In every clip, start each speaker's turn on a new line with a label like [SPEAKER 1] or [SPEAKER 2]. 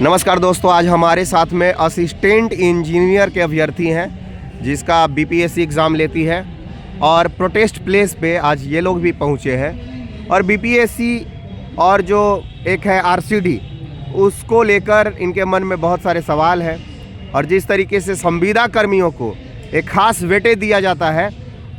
[SPEAKER 1] नमस्कार दोस्तों, आज हमारे साथ में असिस्टेंट इंजीनियर के अभ्यर्थी हैं जिसका बीपीएससी एग्ज़ाम लेती है और प्रोटेस्ट प्लेस पे आज ये लोग भी पहुँचे हैं। और बीपीएससी और जो एक है आरसीडी, उसको लेकर इनके मन में बहुत सारे सवाल हैं। और जिस तरीके से संविदा कर्मियों को एक ख़ास वेटेज दिया जाता है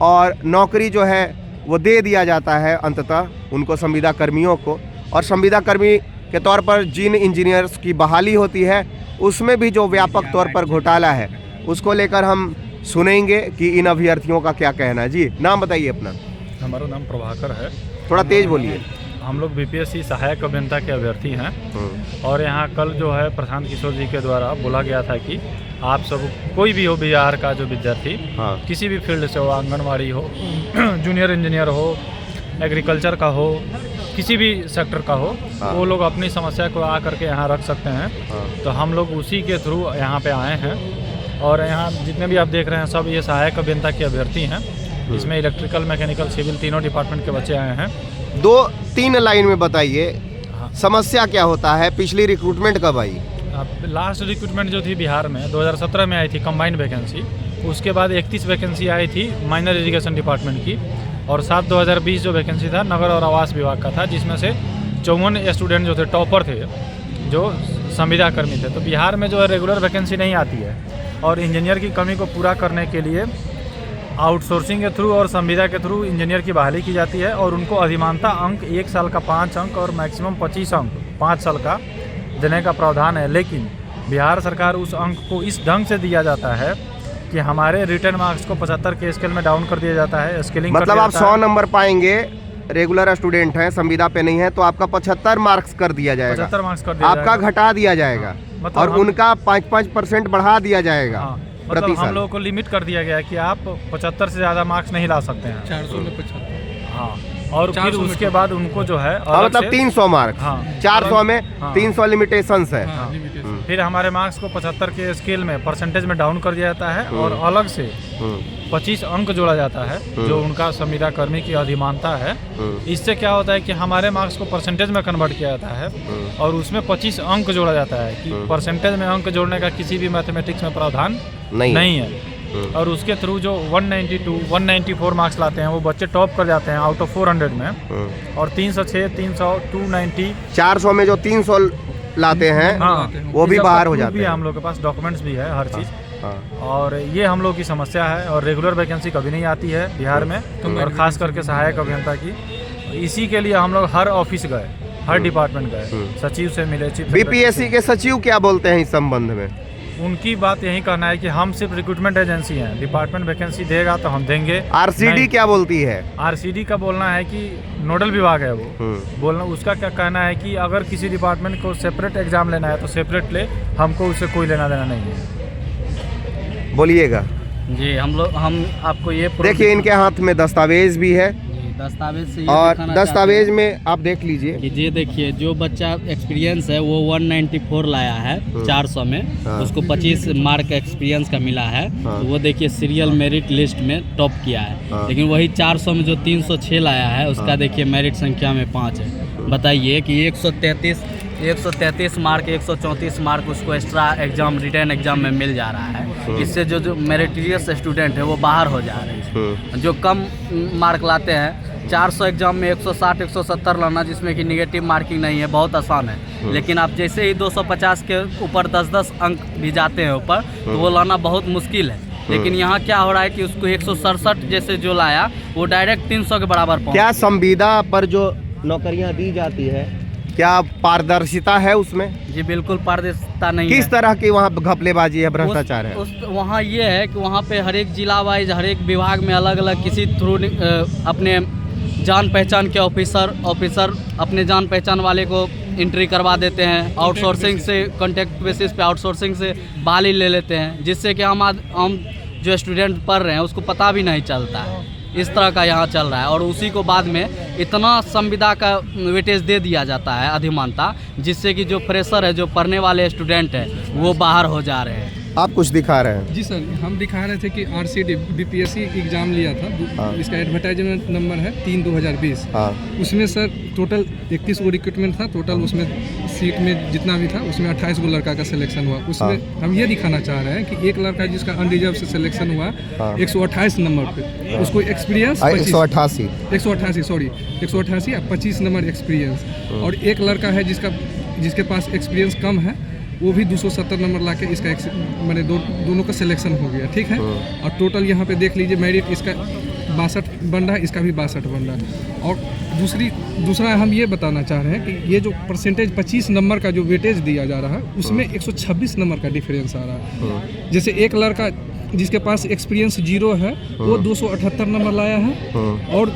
[SPEAKER 1] और नौकरी जो है वो दे दिया जाता है अंततः उनको संविदा कर्मियों को, और संविदा कर्मी के तौर पर जिन इंजीनियर्स की बहाली होती है उसमें भी जो व्यापक तौर पर घोटाला है उसको लेकर हम सुनेंगे कि इन अभ्यर्थियों का क्या कहना है। जी, नाम बताइए अपना।
[SPEAKER 2] हमारा नाम प्रभाकर है।
[SPEAKER 1] थोड़ा तेज बोलिए।
[SPEAKER 2] हम लोग बीपीएससी सहायक अभियंता के अभ्यर्थी हैं और यहाँ कल जो है प्रशांत किशोर जी के द्वारा बोला गया था कि आप सब कोई भी हो बिहार का जो विद्यार्थी, किसी भी फील्ड से हो, आंगनवाड़ी हो, जूनियर इंजीनियर हो, एग्रीकल्चर का हो, किसी भी सेक्टर का हो, वो लोग अपनी समस्या को आ करके यहाँ रख सकते हैं। तो हम लोग उसी के थ्रू यहाँ पे आए हैं और यहाँ जितने भी आप देख रहे हैं सब ये सहायक अभियंता के अभ्यर्थी हैं। इसमें इलेक्ट्रिकल, मैकेनिकल, सिविल तीनों डिपार्टमेंट के बच्चे आए हैं।
[SPEAKER 1] 2-3 लाइन में बताइए समस्या क्या होता है। पिछली रिक्रूटमेंट कब आई?
[SPEAKER 2] लास्ट रिक्रूटमेंट जो थी बिहार में 2017 में आई थी कंबाइंड वैकेंसी। उसके बाद 31 वैकेंसी आई थी माइनर इरिगेशन डिपार्टमेंट की, और 7/2020 जो वैकेंसी था नगर और आवास विभाग का था, जिसमें से 54 स्टूडेंट जो थे टॉपर थे, जो संविदा कर्मी थे। तो बिहार में जो है रेगुलर वैकेंसी नहीं आती है और इंजीनियर की कमी को पूरा करने के लिए आउटसोर्सिंग के थ्रू और संविदा के थ्रू इंजीनियर की बहाली की जाती है और उनको अधिमानता अंक 1 साल का 5 अंक और मैक्सिमम 25 अंक 5 साल का देने का प्रावधान है। लेकिन बिहार सरकार उस अंक को इस ढंग से दिया जाता है कि हमारे रिटर्न मार्क्स को 75 के स्केल में डाउन कर दिया जाता है। स्केलिंग
[SPEAKER 1] मतलब आप 100 नंबर पाएंगे, रेगुलर स्टूडेंट हैं, संविदा पे नहीं है, तो आपका 75 मार्क्स कर दिया जाएगा,
[SPEAKER 2] 75 मार्क्स कर दिया
[SPEAKER 1] आपका घटा दिया जाएगा।
[SPEAKER 2] मतलब
[SPEAKER 1] और उनका 5% बढ़ा दिया जाएगा।
[SPEAKER 2] मतलब हम लोगों को लिमिट कर दिया गया है कि आप 75 से ज़्यादा मार्क्स नहीं ला सकते हैं।
[SPEAKER 3] 400 में 75।
[SPEAKER 2] हाँ, और फिर उसके बाद उनको जो है
[SPEAKER 1] मतलब 300 मार्क्स। 400 में 300 लिमिटेशंस है।
[SPEAKER 2] फिर हमारे मार्क्स को 75 के स्केल में परसेंटेज में डाउन कर दिया जाता है और अलग से 25 अंक जोड़ा जाता है जो उनका संविदा कर्मी की अधिमानता है। इससे क्या होता है कि हमारे मार्क्स को परसेंटेज में कन्वर्ट किया जाता है और उसमें 25 अंक जोड़ा जाता है कि परसेंटेज में अंक जोड़ने का किसी भी मैथमेटिक्स में प्रावधान नहीं है। और उसके थ्रू जो 192, 194 मार्क्स लाते हैं वो बच्चे टॉप कर जाते हैं आउट ऑफ 400 में। और 306, 300, 290,
[SPEAKER 1] 400 में जो 300 लाते हैं वो भी बाहर हो जाते हैं।
[SPEAKER 2] हम लोग के पास डॉक्यूमेंट्स भी है हर चीज़। और ये हम लोग की समस्या है और रेगुलर वैकेंसी कभी नहीं आती है बिहार में, और ख़ास करके सहायक अभियंता की। इसी के लिए हम लोग हर ऑफिस गए, हर डिपार्टमेंट गए, सचिव से मिले।
[SPEAKER 1] बीपीएससी के सचिव क्या बोलते हैं इस संबंध में?
[SPEAKER 2] उनकी बात यही कहना है कि हम सिर्फ रिक्रूटमेंट एजेंसी हैं, डिपार्टमेंट वैकेंसी देगा तो हम देंगे।
[SPEAKER 1] आरसीडी क्या बोलती है?
[SPEAKER 2] आरसीडी का बोलना है कि नोडल विभाग है वो बोलना। उसका क्या कहना है कि अगर किसी डिपार्टमेंट को सेपरेट एग्जाम लेना है तो सेपरेट ले, हमको उससे कोई लेना देना नहीं है।
[SPEAKER 1] बोलिएगा
[SPEAKER 3] जी। हम आपको ये
[SPEAKER 1] देखिए, इनके हाथ में दस्तावेज भी है,
[SPEAKER 3] दस्तावेज से
[SPEAKER 1] और दस्तावेज में आप देख लीजिए
[SPEAKER 3] कि ये देखिए जो बच्चा एक्सपीरियंस है वो 194 लाया है 400 में, उसको 25 मार्क एक्सपीरियंस का मिला है। तो वो देखिए सीरियल मेरिट लिस्ट में टॉप किया है। लेकिन वही 400 में जो 306 लाया है उसका देखिए मेरिट संख्या में 5 है। बताइए कि 133 मार्क, 134 मार्क उसको एक्स्ट्रा एग्जाम, रिटर्न एग्जाम में मिल जा रहा है। इससे जो मेरिटियस स्टूडेंट है वो बाहर हो जा रहे हैं। जो कम मार्क लाते हैं 400 एग्जाम में 160, 170 लाना, जिसमें कि निगेटिव मार्किंग नहीं है, बहुत आसान है। लेकिन आप जैसे ही 250 के ऊपर 10-10 अंक भी जाते हैं ऊपर, तो वो लाना बहुत मुश्किल है। लेकिन यहाँ क्या हो रहा है कि उसको 167 जैसे जो लाया वो डायरेक्ट 300 के बराबर पहुँच।
[SPEAKER 1] क्या संविदा पर जो नौकरियां दी जाती है क्या पारदर्शिता है उसमें? जी
[SPEAKER 3] बिल्कुल पारदर्शिता नहीं है।
[SPEAKER 1] किस तरह की वहाँ घपलेबाजी है, भ्रष्टाचार है?
[SPEAKER 3] वहाँ ये है कि वहाँ पे हर एक जिला वाइज, हर एक विभाग में अलग अलग किसी थ्रू अपने जान पहचान के ऑफिसर अपने जान पहचान वाले को एंट्री करवा देते हैं। आउटसोर्सिंग से, कॉन्ट्रैक्ट बेसिस पे आउटसोर्सिंग से बहाली ले लेते हैं, जिससे कि हम जो स्टूडेंट पढ़ रहे हैं उसको पता भी नहीं चलता है। इस तरह का यहाँ चल रहा है और उसी को बाद में इतना संविदा का वेटेज दे दिया जाता है अधिमानता, जिससे कि जो फ्रेशर है, जो पढ़ने वाले स्टूडेंट है, वो बाहर हो जा रहे हैं।
[SPEAKER 1] आप कुछ दिखा रहे हैं।
[SPEAKER 4] जी सर, हम दिखा रहे थे कि RCD BPSC एग्ज़ाम लिया था।
[SPEAKER 1] हाँ।
[SPEAKER 4] इसका एडवर्टाइजमेंट नंबर है 3/2020।
[SPEAKER 1] हाँ
[SPEAKER 4] उसमें सर टोटल 31 गो रिक्रूटमेंट था। टोटल उसमें सीट में जितना भी था उसमें 28 गो लड़का का सिलेक्शन हुआ। उसमें हम ये दिखाना चाह रहे हैं कि एक लड़का जिसका अनरिजर्व से सिलेक्शन हुआ 128 नंबर पे, उसको एक्सपीरियंस
[SPEAKER 1] 188
[SPEAKER 4] 188 या 25 नंबर एक्सपीरियंस। और एक लड़का है जिसके पास एक्सपीरियंस कम है, वो भी 270 नंबर लाके इसका मैंने दोनों का सिलेक्शन हो गया। ठीक है। और टोटल यहाँ पे देख लीजिए मेरिट इसका 62 बन रहा है, इसका भी 62 बन रहा है। और दूसरा हम ये बताना चाह रहे हैं कि ये जो परसेंटेज 25 नंबर का जो वेटेज दिया जा रहा है उसमें 126 नंबर का डिफरेंस आ रहा है। जैसे एक लड़का जिसके पास एक्सपीरियंस 0 है वो 278 नंबर लाया है, और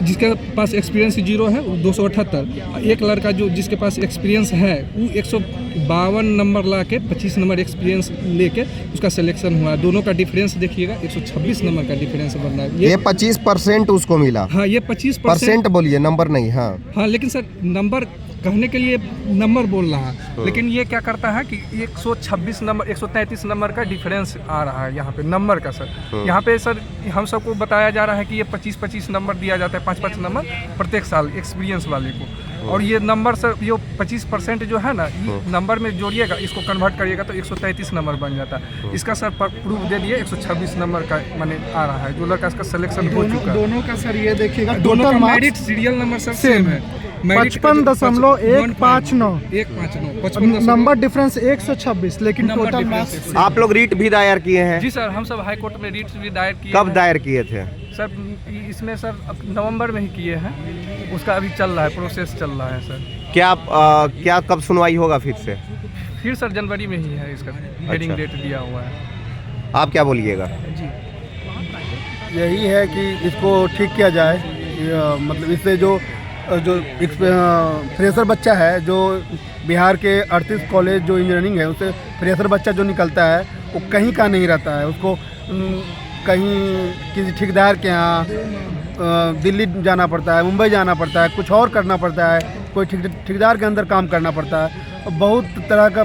[SPEAKER 4] जिसके पास एक्सपीरियंस 0 है वो 278। एक लड़का जिसके पास एक्सपीरियंस है वो 152 नंबर ला के 25 नंबर एक्सपीरियंस लेके उसका सिलेक्शन हुआ। दोनों का डिफरेंस देखिएगा 126 नंबर का डिफरेंस बन रहा है।
[SPEAKER 1] ये 25% उसको मिला।
[SPEAKER 4] हाँ, ये 25%
[SPEAKER 1] बोलिए, नंबर नहीं। हाँ,
[SPEAKER 4] लेकिन सर नंबर कहने के लिए नंबर बोल रहा है, लेकिन ये क्या करता है कि 126 नंबर 133 नंबर का डिफरेंस आ रहा है यहाँ पे नंबर का। सर यहाँ पे सर हम सबको बताया जा रहा है कि ये 25-25 नंबर दिया जाता है, 5-5 नंबर प्रत्येक साल एक्सपीरियंस वाले को। और ये नंबर सर ये 25% जो है ना, ये नंबर में जोड़िएगा, इसको कन्वर्ट करिएगा तो 133 नंबर बन जाता है। इसका सर प्रूफ दे दिए 126 नंबर का माने आ रहा है, जो लड़का इसका सिलेक्शन हो चुका है।
[SPEAKER 5] दोनों का सर ये देखिएगा,
[SPEAKER 4] दोनों का merit serial number sir same है।
[SPEAKER 5] 55.159 नंबर डिफरेंस 126, लेकिन टोटल मार्क्स।
[SPEAKER 1] आप लोग रीट भी दायर किए हैं?
[SPEAKER 4] जी सर, हम सब हाई कोर्ट में रीट भी दायर किए।
[SPEAKER 1] कब दायर किए थे?
[SPEAKER 4] सर इसमें सर नवंबर में ही किए हैं, उसका अभी चल रहा है, प्रोसेस चल रहा है सर।
[SPEAKER 1] क्या कब सुनवाई होगा फिर से?
[SPEAKER 4] फिर सर जनवरी में ही है, इसका हेडिंग डेट दिया हुआ है।
[SPEAKER 1] आप क्या बोलिएगा?
[SPEAKER 4] जी,
[SPEAKER 5] यही है कि इसको ठीक किया जाए। मतलब इससे जो फ्रेशर बच्चा है, जो बिहार के 38 कॉलेज जो इंजीनियरिंग है उससे फ्रेशर बच्चा जो निकलता है वो कहीं का नहीं रहता है। उसको कहीं किसी ठेकेदार के यहाँ दिल्ली जाना पड़ता है, मुंबई जाना पड़ता है, कुछ और करना पड़ता है, कोई ठेकेदार के अंदर काम करना पड़ता है। बहुत तरह का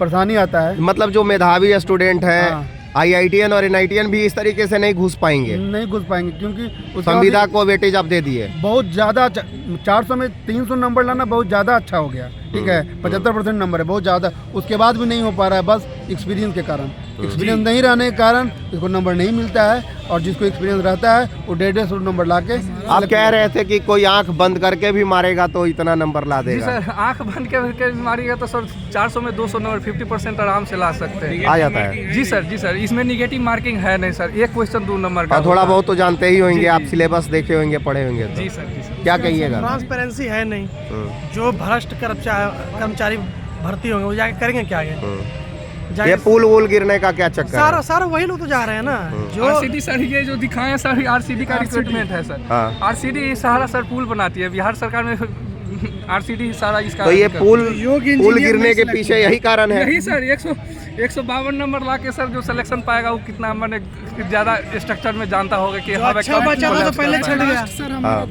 [SPEAKER 5] परेशानी आता है।
[SPEAKER 1] मतलब जो मेधावी स्टूडेंट है, IITN और NITN भी इस तरीके से नहीं घुस पाएंगे,
[SPEAKER 5] क्योंकि
[SPEAKER 1] संविदा को वेटेज आप दे दिए।
[SPEAKER 5] बहुत ज़्यादा 400 में 300 नंबर लाना बहुत ज़्यादा अच्छा हो गया। ठीक है, 75% नंबर है, बहुत ज़्यादा। उसके बाद भी नहीं हो पा रहा है, बस एक्सपीरियंस के कारण। एक्सपीरियंस नहीं रहने के कारण इसको नंबर नहीं मिलता है, और जिसको एक्सपीरियंस रहता है वो 150 नंबर ला के।
[SPEAKER 1] आप कह रहे थे कि कोई आंख बंद करके भी मारेगा तो इतना नंबर ला देगा।
[SPEAKER 4] जी सर, आंख बंद करके भी मारिएगा तो सर 400 में 200 नंबर 50% आराम से ला सकते हैं।
[SPEAKER 1] आ जाता है?
[SPEAKER 4] जी सर, इसमें निगेटिव मार्किंग है नहीं सर, एक क्वेश्चन 2 नंबर का।
[SPEAKER 1] थोड़ा बहुत तो जानते ही होंगे आप, सिलेबस देखे होंगे, पढ़े होंगे।
[SPEAKER 4] जी सर,
[SPEAKER 1] क्या कहिएगा?
[SPEAKER 6] ट्रांसपेरेंसी है नहीं। जो भ्रष्ट कर्मचारी भर्ती होंगे वो जाके करेंगे क्या आगे?
[SPEAKER 1] ये पुल वूल गिरने का क्या चक्कर है?
[SPEAKER 6] सारा वही लोग तो जा रहे हैं ना। जो
[SPEAKER 4] RCD सर, ये जो दिखाए सर RCD का रिक्रूटमेंट है सर। RCD सारा सर पुल बनाती है, बिहार सरकार में RCD सारा इसका।
[SPEAKER 1] तो ये पुल गिरने के पीछे यही कारण है?
[SPEAKER 4] यही सर 152 नंबर ला के सर जो सिलेक्शन पाएगा वो कितना मैंने ज़्यादा स्ट्रक्चर में जानता होगा कि
[SPEAKER 6] अच्छा बच्चा था तो पहले छट गया,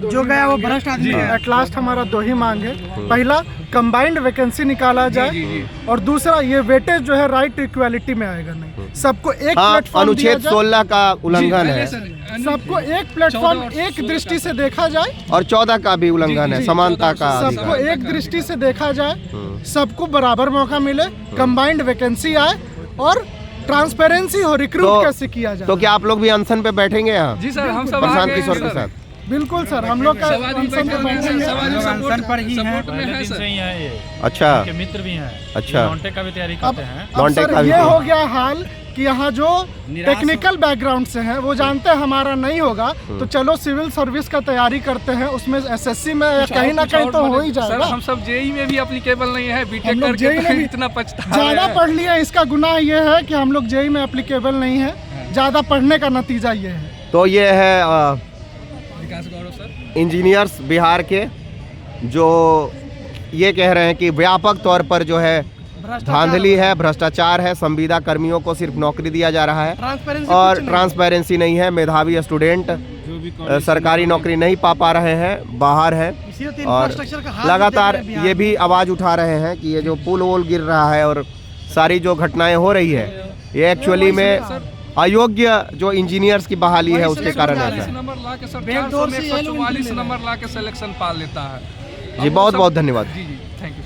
[SPEAKER 6] जो गया वो भ्रष्ट आदमी है।
[SPEAKER 5] एट लास्ट हमारा 2 ही मांग है। पहला, कंबाइंड वैकेंसी निकाला जाए, और दूसरा ये वेटेज जो है राइट इक्वालिटी में आएगा नहीं। सबको एक प्लेटफॉर्म
[SPEAKER 1] अनुच्छेद 16 का उल्लंघन है।
[SPEAKER 5] सबको एक प्लेटफॉर्म एक दृष्टि से देखा जाए,
[SPEAKER 1] और 14 का भी उल्लंघन है, समानता का।
[SPEAKER 5] सबको एक दृष्टि से देखा जाए, सबको बराबर मौका मिले, कंबाइंड वैकेंसी आए, और ट्रांसपेरेंसी हो, रिक्रूट कैसे किया जाए।
[SPEAKER 1] तो क्या आप लोग भी अनशन पे बैठेंगे यहाँ?
[SPEAKER 4] जी सर, हम सब
[SPEAKER 1] प्रशांत किशोर के साथ।
[SPEAKER 5] बिल्कुल सर, हम लोग का अनशन
[SPEAKER 2] पर ही हैं।
[SPEAKER 1] अच्छा,
[SPEAKER 2] उनके मित्र भी हैं।
[SPEAKER 1] अच्छा।
[SPEAKER 2] नॉनटेक का भी तैयारी करते हैं।
[SPEAKER 5] अब सर ये हो गया हाल कि यहाँ जो टेक्निकल बैकग्राउंड से हैं वो जानते हैं हमारा नहीं होगा, तो चलो सिविल सर्विस का तैयारी करते हैं, उसमें SSC में कहीं ना कहीं तो हो ही जाएगा।
[SPEAKER 4] हम सब JEE में भी एप्लीकेबल नहीं है, बीटेक करके तो इतना पछता
[SPEAKER 5] ज़्यादा पढ़ लिया, इसका गुनाह ये है कि हम लोग JEE में एप्लीकेबल नहीं है। ज़्यादा पढ़ने का नतीजा ये है।
[SPEAKER 1] तो ये है इंजीनियर्स बिहार के, जो ये कह रहे हैं कि व्यापक तौर पर जो है धांधली है, भ्रष्टाचार है, संविदा कर्मियों को सिर्फ नौकरी दिया जा रहा है और ट्रांसपेरेंसी नहीं है। मेधावी स्टूडेंट सरकारी नौकरी नहीं पा रहे हैं, बाहर हैं, और लगातार ये भी आवाज़ उठा रहे हैं कि ये जो पुल वोल गिर रहा है और सारी जो घटनाएं हो रही है ये एक्चुअली में अयोग्य जो इंजीनियर्स की बहाली है उसके कारण ऐसा
[SPEAKER 4] 40
[SPEAKER 1] है।
[SPEAKER 4] नंबर ला के सर
[SPEAKER 6] बैकडोर
[SPEAKER 4] 400 में
[SPEAKER 6] से ये लोग
[SPEAKER 4] 144
[SPEAKER 6] निकले
[SPEAKER 4] नंबर ला के सिलेक्शन पा लेता है।
[SPEAKER 1] जी बहुत बहुत धन्यवाद।
[SPEAKER 4] जी जी थैंक यू।